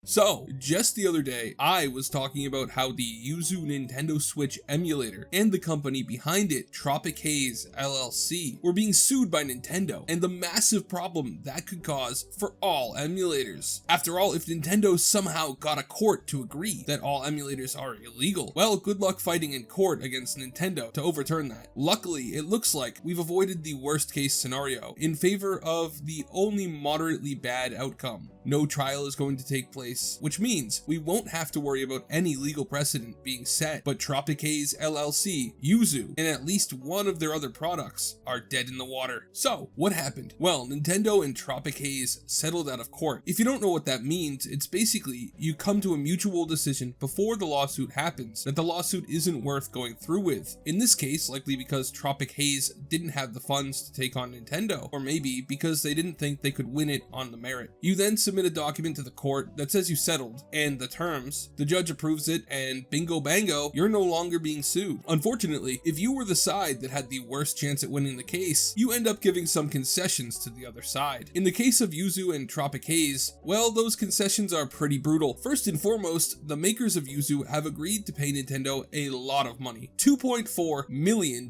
So, just the other day, I was talking about how the Yuzu Nintendo Switch emulator and the company behind it, Tropic Haze LLC, were being sued by Nintendo, and the massive problem that could cause for all emulators. After all, if Nintendo somehow got a court to agree that all emulators are illegal, well, good luck fighting in court against Nintendo to overturn that. Luckily, it looks like we've avoided the worst case scenario in favor of the only moderately bad outcome. No trial is going to take place, which means we won't have to worry about any legal precedent being set, but Tropic Haze LLC, Yuzu, and at least one of their other products are dead in the water. So, what happened? Well, Nintendo and Tropic Haze settled out of court. If you don't know what that means, it's basically you come to a mutual decision before the lawsuit happens that the lawsuit isn't worth going through with. In this case, likely because Tropic Haze didn't have the funds to take on Nintendo, or maybe because they didn't think they could win it on the merit. You then submit a document to the court that says you settled and the terms. The judge approves it, and bingo bango, you're no longer being sued. Unfortunately, if you were the side that had the worst chance at winning the case, you end up giving some concessions to the other side. In the case of Yuzu and Tropic Haze, well, those concessions are pretty brutal. First and foremost, the makers of Yuzu have agreed to pay Nintendo a lot of money, $2.4 million,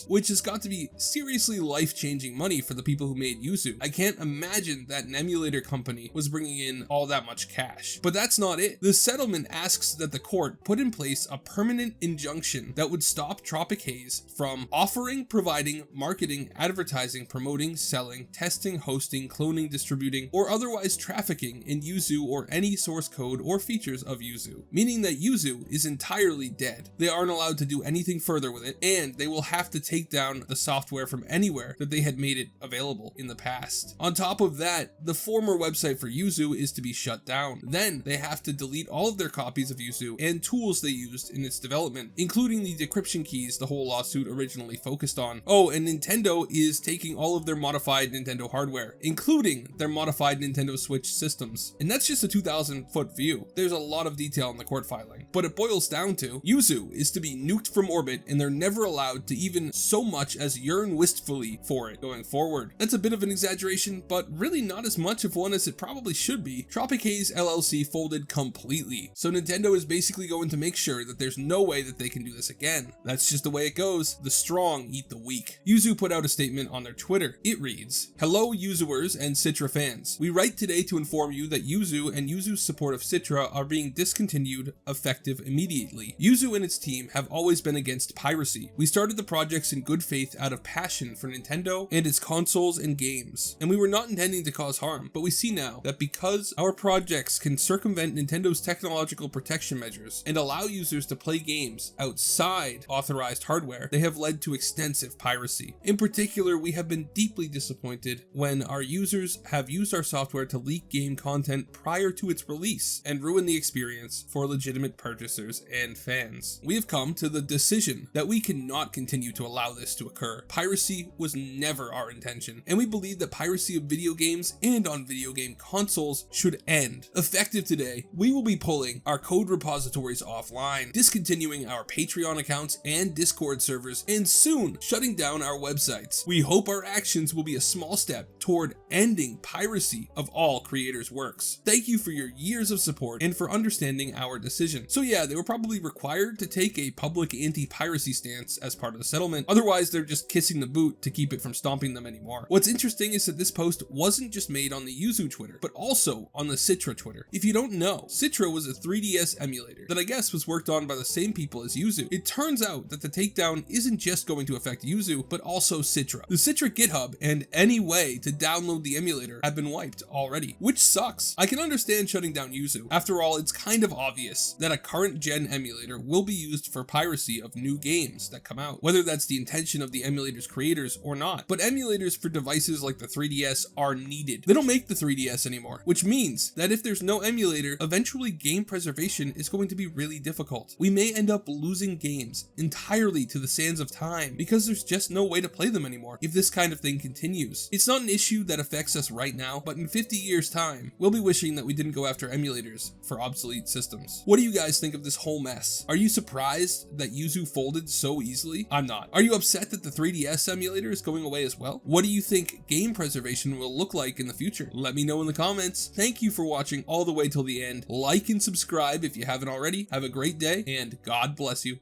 which has got to be seriously life-changing money for the people who made Yuzu. I can't imagine that an emulator company was bringing in all that much cash. But that's not it. The settlement asks that the court put in place a permanent injunction that would stop Tropic Haze from offering, providing, marketing, advertising, promoting, selling, testing, hosting, cloning, distributing, or otherwise trafficking in Yuzu or any source code or features of Yuzu, meaning that Yuzu is entirely dead. They aren't allowed to do anything further with it, and they will have to take down the software from anywhere that they had made it available in the past. On top of that, the former website for Yuzu is to be shut down. Then they have to delete all of their copies of Yuzu and tools they used in its development, including the decryption keys the whole lawsuit originally focused on. Oh, and Nintendo is taking all of their modified Nintendo hardware, including their modified Nintendo Switch systems. And that's just a 2,000-foot view. There's a lot of detail in the court filing, but it boils down to Yuzu is to be nuked from orbit, and they're never allowed to even so much as yearn wistfully for it going forward. That's a bit of an exaggeration, but really not as much of one as it probably should be. Tropic Haze LLC folded completely, so Nintendo is basically going to make sure that there's no way that they can do this again. That's just the way it goes. The strong eat the weak. Yuzu put out a statement on their Twitter. It reads, "Hello Yuzuers and Citra fans. We write today to inform you that Yuzu and Yuzu's support of Citra are being discontinued effective immediately. Yuzu and its team have always been against piracy. We started the projects in good faith out of passion for Nintendo and its consoles and games, and we were not intending to cause harm, but we see now that because our projects can circumvent Nintendo's technological protection measures and allow users to play games outside authorized hardware, they have led to extensive piracy. In particular, we have been deeply disappointed when our users have used our software to leak game content prior to its release and ruin the experience for legitimate purchasers and fans. We have come to the decision that we cannot continue to allow this to occur. Piracy was never our intention, and we believe that piracy of video games and on video game consoles should end. Effective today, we will be pulling our code repositories offline, discontinuing our Patreon accounts and Discord servers, and soon shutting down our websites. We hope our actions will be a small step toward ending piracy of all creators' works. Thank you for your years of support and for understanding our decision." So yeah, they were probably required to take a public anti-piracy stance as part of the settlement. Otherwise, they're just kissing the boot to keep it from stomping them anymore. What's interesting is that this post wasn't just made on the Yuzu Twitter, but also on the Citra Twitter. If you don't know, Citra was a 3DS emulator that I guess was worked on by the same people as Yuzu. It turns out that the takedown isn't just going to affect Yuzu, but also Citra. The Citra GitHub and any way to download the emulator have been wiped already, which sucks. I can understand shutting down Yuzu. After all, it's kind of obvious that a current gen emulator will be used for piracy of new games that come out, whether that's the intention of the emulator's creators or not. But emulators for devices like the 3DS are needed. They don't make the 3DS anymore, which means that if there's no emulator, eventually game preservation is going to be really difficult. We may end up losing games entirely to the sands of time because there's just no way to play them anymore if this kind of thing continues. It's not an issue that affects us right now, but in 50 years time, we'll be wishing that we didn't go after emulators for obsolete systems. What do you guys think of this whole mess? Are you surprised that Yuzu folded so easily? I'm not. Are you upset that the 3DS emulator is going away as well? What do you think game preservation will look like in the future? Let me know in the comments. Thank you for watching all the way till the end. Like and subscribe if you haven't already. Have a great day, and God bless you.